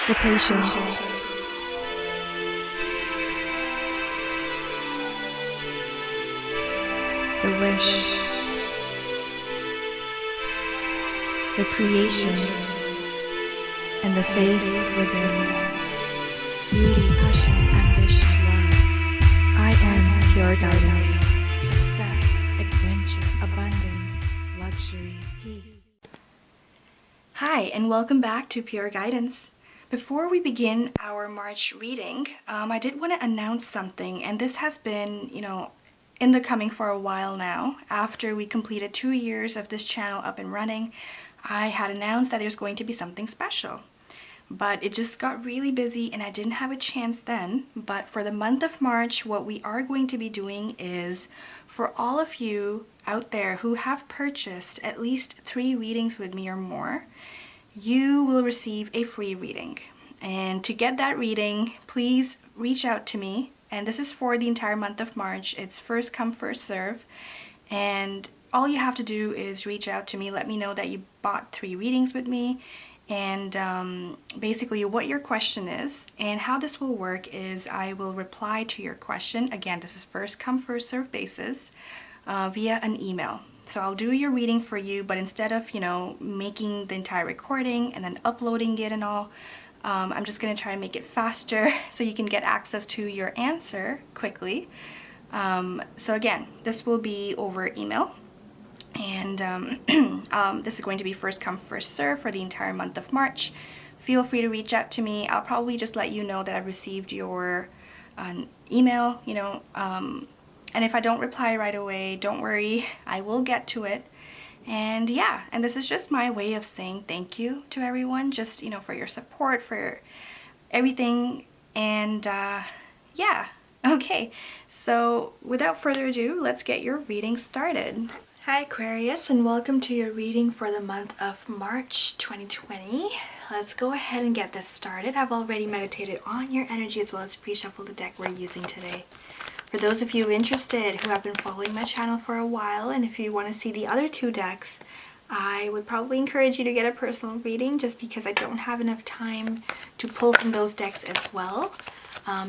the patience, the wish, the creation, and the faith within. Beauty, passion, ambition, love. I am pure guidance. Success, adventure, abundance, luxury, peace. Hi, and welcome back to Pure Guidance. Before we begin our March reading, I did want to announce something, and this has been, in the coming for a while now. After we completed 2 years of this channel up and running, I had announced that there's going to be something special. But it just got really busy and I didn't have a chance then. But for the month of March, what we are going to be doing is, for all of you out there who have purchased at least 3 readings with me or more, you will receive a free reading. And to get that reading, please reach out to me. And this is for the entire month of March. It's first come, first serve. And all you have to do is reach out to me, let me know that you bought 3 readings with me, and basically what your question is. And how this will work is I will reply to your question. Again, this is first come, first serve basis, via an email. So I'll do your reading for you, but instead of, making the entire recording and then uploading it and all, I'm just going to try and make it faster so you can get access to your answer quickly. So again, this will be over email. And this is going to be first come, first serve for the entire month of March. Feel free to reach out to me. I'll probably just let you know that I've received your email, and if I don't reply right away, don't worry, I will get to it. And yeah, and this is just my way of saying thank you to everyone, just, for your support, for everything. And yeah, okay. So without further ado, let's get your reading started. Hi Aquarius, and welcome to your reading for the month of March 2020. Let's go ahead and get this started. I've already meditated on your energy as well as pre-shuffled the deck we're using today. For those of you interested who have been following my channel for a while, and if you want to see the other 2 decks, I would probably encourage you to get a personal reading just because I don't have enough time to pull from those decks as well.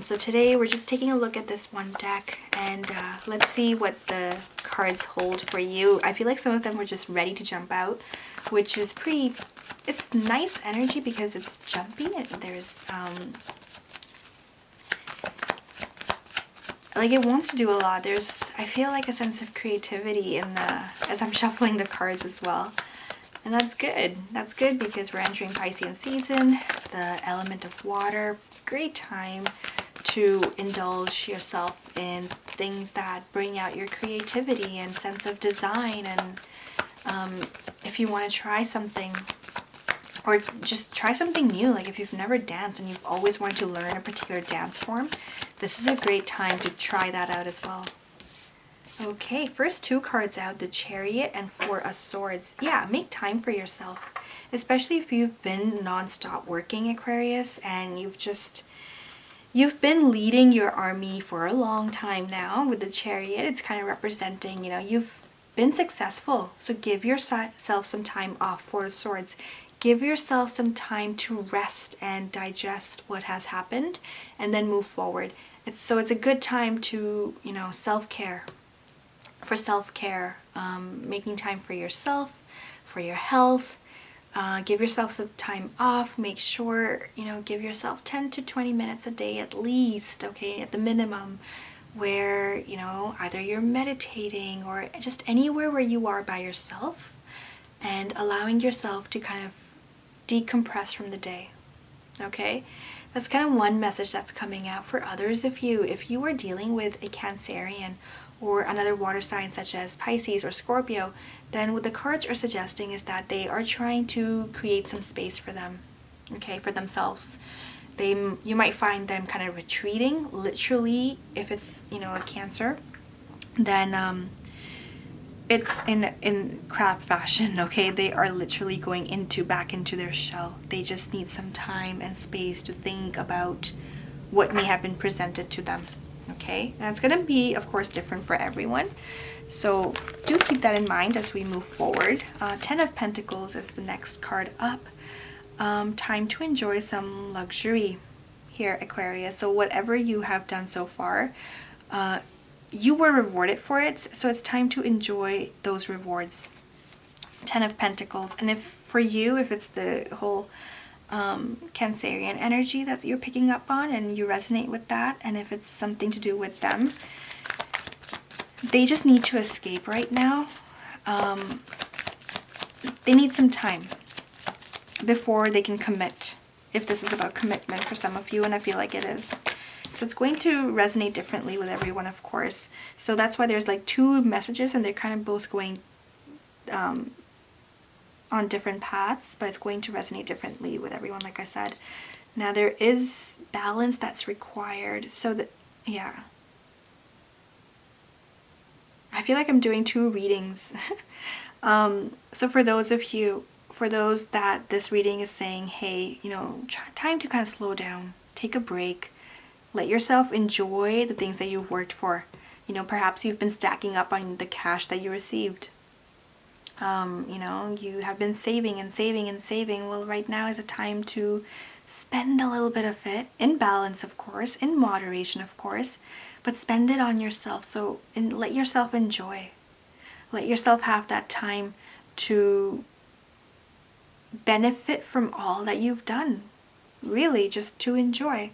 So today we're just taking a look at this one deck, and let's see what the cards hold for you. I feel like some of them were just ready to jump out, which is it's nice energy because it's jumpy and there's like it wants to do a lot. I feel like a sense of creativity as I'm shuffling the cards as well. And that's good. That's good because we're entering Piscean season, the element of water. Great time to indulge yourself in things that bring out your creativity and sense of design. And if you want to try something, or just try something new, like if you've never danced and you've always wanted to learn a particular dance form, this is a great time to try that out as well. Okay, first 2 cards out, the Chariot and 4 of Swords. Yeah, make time for yourself, especially if you've been non-stop working, Aquarius, and you've been leading your army for a long time now. With the Chariot, it's kind of representing, you've been successful. So give yourself some time off. 4 of Swords. Give yourself some time to rest and digest what has happened and then move forward. It's a good time to, self-care. For self-care, making time for yourself, for your health. Give yourself some time off. Make sure, give yourself 10 to 20 minutes a day at least, okay, at the minimum, where, either you're meditating or just anywhere where you are by yourself and allowing yourself to kind of decompress from the day, okay? That's kind of one message that's coming out. For others of you, if you are dealing with a Cancerian or another water sign such as Pisces or Scorpio, then what the cards are suggesting is that they are trying to create some space for them, okay, for themselves. You might find them kind of retreating, literally. If it's, a Cancer, then it's in crab fashion, okay? They are literally going back into their shell. They just need some time and space to think about what may have been presented to them, okay? And it's going to be, of course, different for everyone. So do keep that in mind as we move forward. 10 of Pentacles is the next card up. time to enjoy some luxury here, Aquarius. So whatever you have done so far, you were rewarded for it, so it's time to enjoy those rewards. 10 of Pentacles. And if for you, if it's the whole Cancerian energy that you're picking up on and you resonate with that, and if it's something to do with them, they just need to escape right now. They need some time before they can commit, if this is about commitment for some of you, and I feel like it is. So it's going to resonate differently with everyone, of course. So that's why there's like two messages, and they're kind of both going on different paths, but it's going to resonate differently with everyone, like I said. Now there is balance that's required, so that, yeah. I feel like I'm doing two readings. So for those of you, for those that this reading is saying, hey, you know, time to kind of slow down, take a break, let yourself enjoy the things that you've worked for. You know, perhaps you've been stacking up on the cash that you received. You know, you have been saving and saving and saving. Well, right now is a time to spend a little bit of it, in balance, of course, in moderation, of course, but spend it on yourself. So, and let yourself enjoy. Let yourself have that time to benefit from all that you've done. Really, just to enjoy.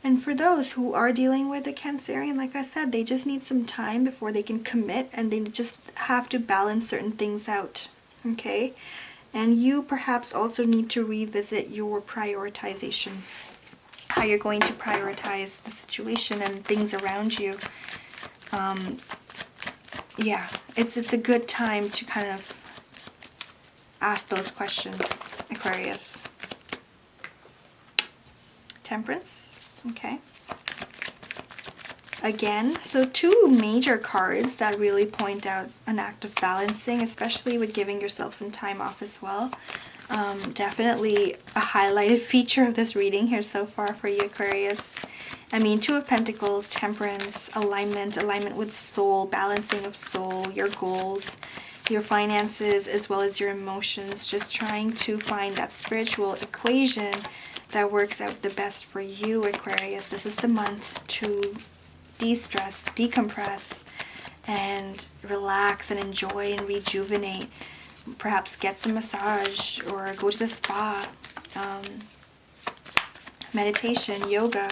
And for those who are dealing with the Cancerian, like I said, they just need some time before they can commit, and they just have to balance certain things out, okay? And you perhaps also need to revisit your prioritization, how you're going to prioritize the situation and things around you. Yeah, it's a good time to kind of ask those questions, Aquarius. Temperance. Okay. Again, so two major cards that really point out an act of balancing, especially with giving yourself some time off as well. Definitely a highlighted feature of this reading here so far for you, Aquarius. I mean, Two of Pentacles, temperance, alignment with soul, balancing of soul, your goals, your finances, as well as your emotions, just trying to find that spiritual equation that works out the best for you, Aquarius. This is the month to de-stress, decompress, and relax and enjoy and rejuvenate. Perhaps get some massage or go to the spa, meditation, yoga.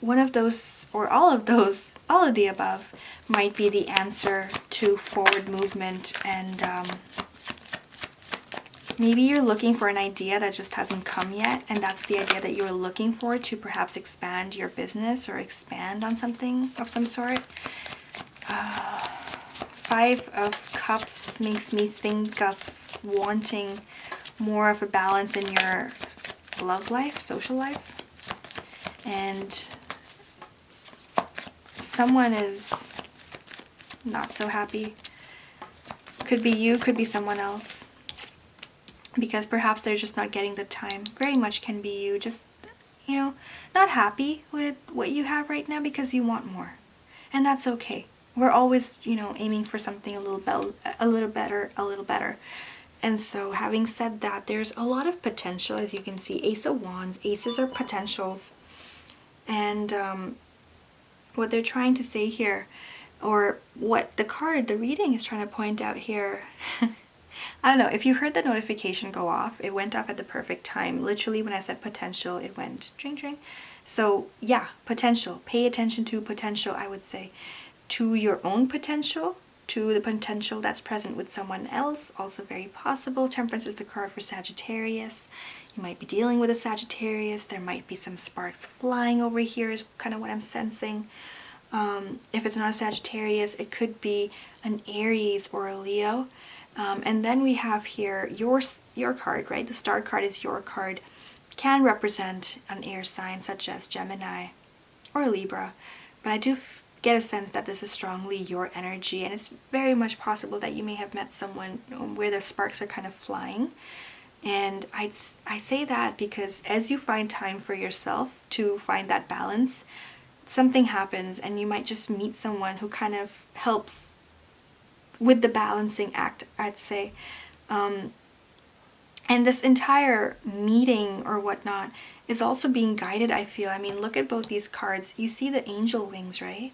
One of those, or all of those, all of the above might be the answer to forward movement. And maybe you're looking for an idea that just hasn't come yet, and that's the idea that you're looking for to perhaps expand your business or expand on something of some sort. Five of Cups makes me think of wanting more of a balance in your love life, social life. And someone is not so happy. Could be you, could be someone else. Because perhaps they're just not getting the time. Very much can be you, just, you know, not happy with what you have right now because you want more. And that's okay. We're always, you know, aiming for something a little better. And so having said that, there's a lot of potential, as you can see. Ace of Wands, aces are potentials. And what they're trying to say here, or what the card, the reading is trying to point out here, I don't know, if you heard the notification go off, it went off at the perfect time. Literally when I said potential, it went dring dring. So yeah, potential. Pay attention to potential, I would say. To your own potential, to the potential that's present with someone else, also very possible. Temperance is the card for Sagittarius. You might be dealing with a Sagittarius. There might be some sparks flying over here is kind of what I'm sensing. If it's not a Sagittarius, it could be an Aries or a Leo. And then we have here your card, right? The star card is your card. Can represent an air sign such as Gemini or Libra. But I do get a sense that this is strongly your energy, and it's very much possible that you may have met someone where the sparks are kind of flying. And I say that because as you find time for yourself to find that balance, something happens and you might just meet someone who kind of helps with the balancing act, I'd say. And this entire meeting or whatnot is also being guided, I feel. I mean, look at both these cards. You see the angel wings, right?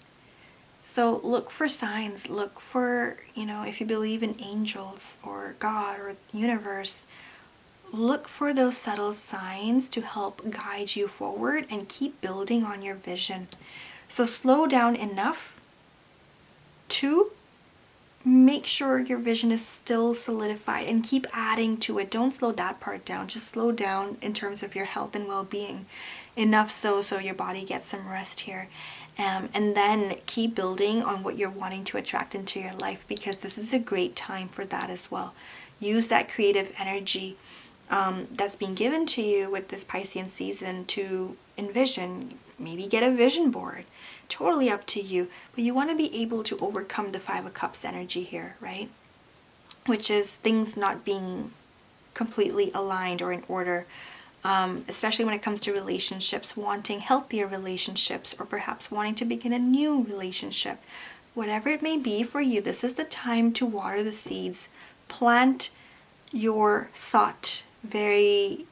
So look for signs. Look for, if you believe in angels or God or universe, look for those subtle signs to help guide you forward and keep building on your vision. So slow down enough to make sure your vision is still solidified and keep adding to it. Don't slow that part down. Just slow down in terms of your health and well-being enough so your body gets some rest here. And then keep building on what you're wanting to attract into your life, because this is a great time for that as well. Use that creative energy that's being given to you with this Piscean season to envision. Maybe get a vision board. Totally up to you. But you want to be able to overcome the Five of Cups energy here, right? Which is things not being completely aligned or in order. Especially when it comes to relationships, wanting healthier relationships, or perhaps wanting to begin a new relationship. Whatever it may be for you, this is the time to water the seeds. Plant your thought very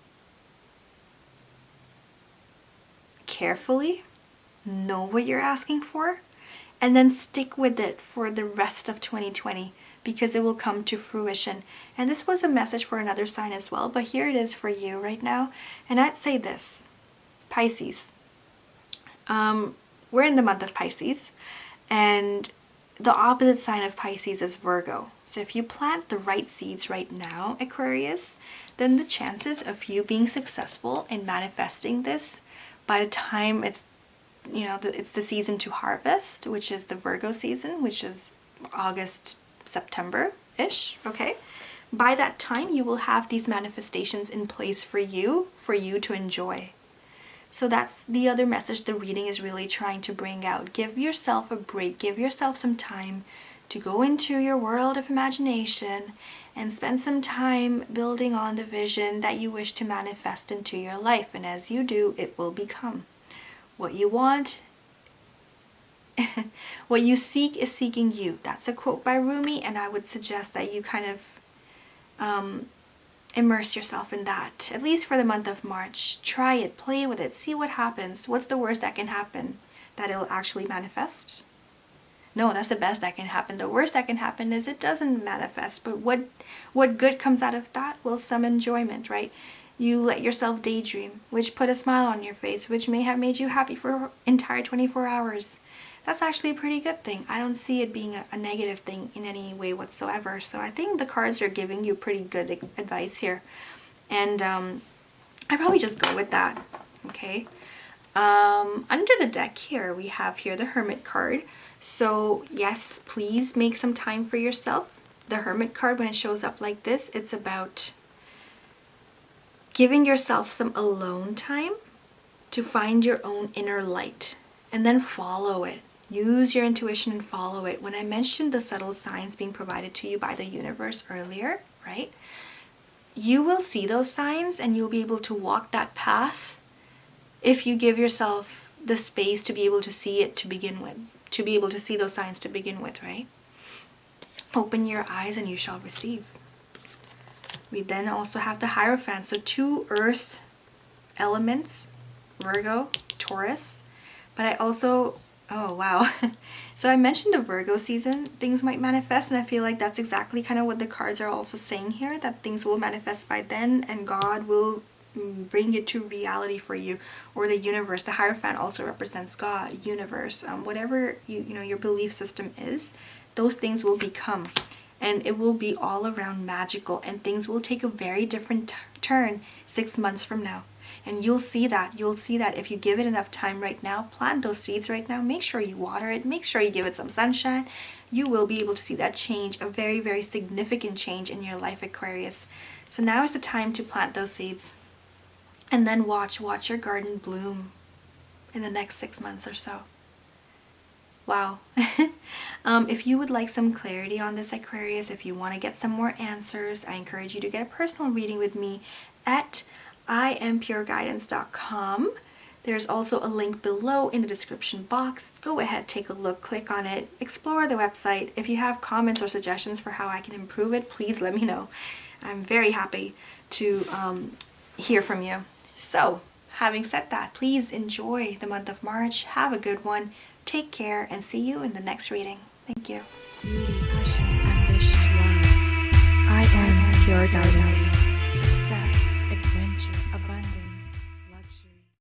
carefully. Know what you're asking for, and then stick with it for the rest of 2020, because it will come to fruition. And this was a message for another sign as well, but here it is for you right now. And I'd say this, Pisces. We're in the month of Pisces, and the opposite sign of Pisces is Virgo. So if you plant the right seeds right now, Aquarius, then the chances of you being successful in manifesting this by the time it's the season to harvest, which is the Virgo season, which is August, September-ish, okay? By that time, you will have these manifestations in place for you to enjoy. So that's the other message the reading is really trying to bring out. Give yourself a break. Give yourself some time to go into your world of imagination and spend some time building on the vision that you wish to manifest into your life. And as you do, it will become. What you want, what you seek is seeking you. That's a quote by Rumi, and I would suggest that you kind of immerse yourself in that, at least for the month of March. Try it, play with it, see what happens. What's the worst that can happen? That it'll actually manifest? No, that's the best that can happen. The worst that can happen is it doesn't manifest. But what good comes out of that? Well, some enjoyment, right? You let yourself daydream, which put a smile on your face, which may have made you happy for entire 24 hours. That's actually a pretty good thing. I don't see it being a negative thing in any way whatsoever. So I think the cards are giving you pretty good advice here. And I probably just go with that, okay? Under the deck here, we have here the Hermit card. So yes, please make some time for yourself. The Hermit card, when it shows up like this, it's about giving yourself some alone time to find your own inner light, and then follow it. Use your intuition and follow it. When I mentioned the subtle signs being provided to you by the universe earlier, right? You will see those signs and you'll be able to walk that path if you give yourself the space to be able to see it to begin with, to be able to see those signs to begin with, right? Open your eyes and you shall receive. We then also have the Hierophant, so 2 earth elements, Virgo, Taurus, but I also, oh wow. So I mentioned the Virgo season, things might manifest, and I feel like that's exactly kind of what the cards are also saying here, that things will manifest by then and God will bring it to reality for you, or the universe. The Hierophant also represents God, universe, whatever your belief system is, those things will become. And it will be all around magical, and things will take a very different turn 6 months from now. And you'll see that. You'll see that if you give it enough time right now, plant those seeds right now, make sure you water it, make sure you give it some sunshine. You will be able to see that change, a very, very significant change in your life, Aquarius. So now is the time to plant those seeds. And then watch your garden bloom in the next 6 months or so. Wow. If you would like some clarity on this, Aquarius, if you want to get some more answers, I encourage you to get a personal reading with me at IamPureGuidance.com. There's also a link below in the description box. Go ahead, take a look, click on it, explore the website. If you have comments or suggestions for how I can improve it, please let me know. I'm very happy to hear from you. So, having said that, please enjoy the month of March. Have a good one. Take care and see you in the next reading. Thank you. Beauty, passion, ambition, love. I am pure guidance. Success, adventure, abundance.